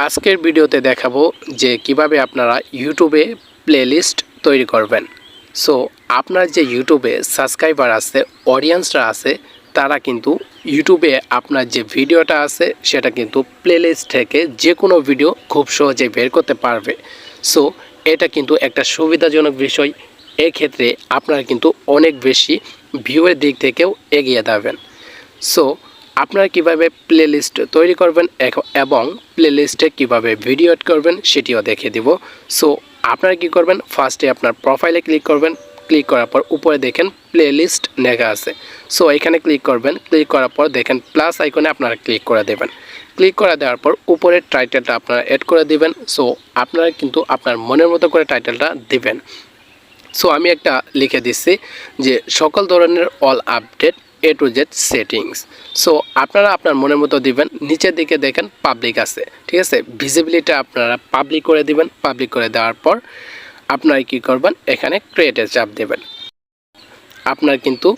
আজকের ভিডিওতে দেখাবো যে কিভাবে আপনারা ইউটিউবে প্লেলিস্ট তৈরি করবেন। সো আপনার যে ইউটিউবে সাবস্ক্রাইবার আছে, অডিয়েন্সরা আছে, তারা কিন্তু ইউটিউবে আপনার যে ভিডিওটা আছে সেটা কিন্তু প্লেলিস্ট থেকে যে কোনো ভিডিও খুব সহজেই বের করতে পারবে। সো এটা কিন্তু একটা সুবিধাজনক বিষয়। এক্ষেত্রে আপনারা কিন্তু অনেক বেশি ভিউয়ের দিক থেকেও এগিয়ে যাবেন। সো আপনারা কিভাবে প্লেলিস্ট তৈরি করবেন এবং প্লেলিস্টে কিভাবে ভিডিও এড করবেন সেটিও দেখিয়ে দিব। সো আপনারা কি করবেন, ফার্স্টে আপনার প্রোফাইলে ক্লিক করবেন। ক্লিক করার পর উপরে দেখেন প্লেলিস্ট লেখা আছে। সো এখানে ক্লিক করবেন। ক্লিক করার পর দেখেন প্লাস আইকনে আপনারা ক্লিক করে দেবেন। ক্লিক করে দেওয়ার পর উপরের টাইটেলটা আপনারা এড করে দিবেন। সো আপনারা কিন্তু আপনার মনের মতো করে টাইটেলটা দিবেন। সো আমি একটা লিখে দিচ্ছি যে সকল ধরনের all update A to Z settings. So আপনারা আপনার মনের মতো দিবেন। নিচের দিকে দেখেন পাবলিক আছে, ঠিক আছে। ভিজিবিলিটি আপনারা পাবলিক করে দিবেন। পাবলিক করে দেওয়ার পর আপনারা কি করবেন, এখানে ক্রিয়েটে চাপ দেবেন। আপনার কিন্তু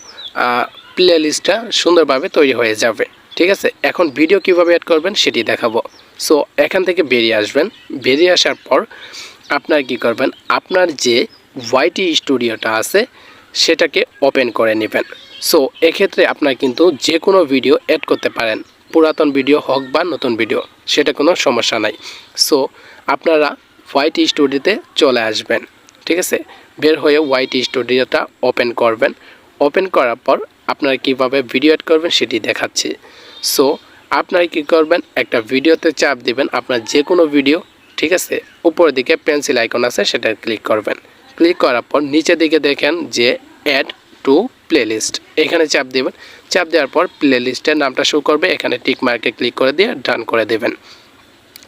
প্লেলিস্টটা সুন্দরভাবে তৈরি হয়ে যাবে, ঠিক আছে। এখন ভিডিও কিভাবে অ্যাড করবেন সেটি দেখাবো। সো এখান থেকে বেরিয়ে আসবেন। বেরিয়ে আসার পর আপনারা কি করবেন, আপনার যে ওয়াইটি স্টুডিওটা আছে সেটাকে ওপেন করে নেবেন। সো এক্ষেত্রে আপনারা কিন্তু যে কোনো ভিডিও অ্যাড করতে পারেন, পুরাতন ভিডিও হোক বা নতুন ভিডিও, সেটা কোনো সমস্যা নাই। সো আপনারা ওয়াইটি স্টুডিওতে চলে আসবেন, ঠিক আছে। বের হয়ে ওয়াইটি স্টুডিওটা ওপেন করবেন। ওপেন করার পর আপনারা কীভাবে ভিডিও অ্যাড করবেন সেটি দেখাচ্ছি। সো আপনারা কী করবেন, একটা ভিডিওতে চাপ দিবেন, আপনার যে কোনো ভিডিও, ঠিক আছে। উপরের দিকে পেন্সিল আইকন আছে, সেটা ক্লিক করবেন। ক্লিক করার পর নিচের দিকে দেখেন যে অ্যাড টু প্লেলিস্ট, এখানে চাপ দেবেন। চাপ দেওয়ার পর প্লেলিস্টের নামটা শো করবে, এখানে টিক মার্কে ক্লিক করে দিয়ে ডান করে দেবেন।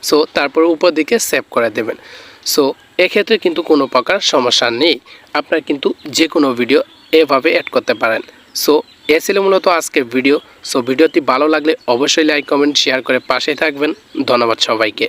সো তারপর উপর দিকে সেভ করে দেবেন। সো এক্ষেত্রে কিন্তু কোনো প্রকার সমস্যা নেই, আপনারা কিন্তু যে কোনো ভিডিও এভাবে অ্যাড করতে পারেন। সো এ ছিল মূলত আজকের ভিডিও। সো ভিডিওটি ভালো লাগলে অবশ্যই লাইক, কমেন্ট, শেয়ার করে পাশে থাকবেন। ধন্যবাদ সবাইকে।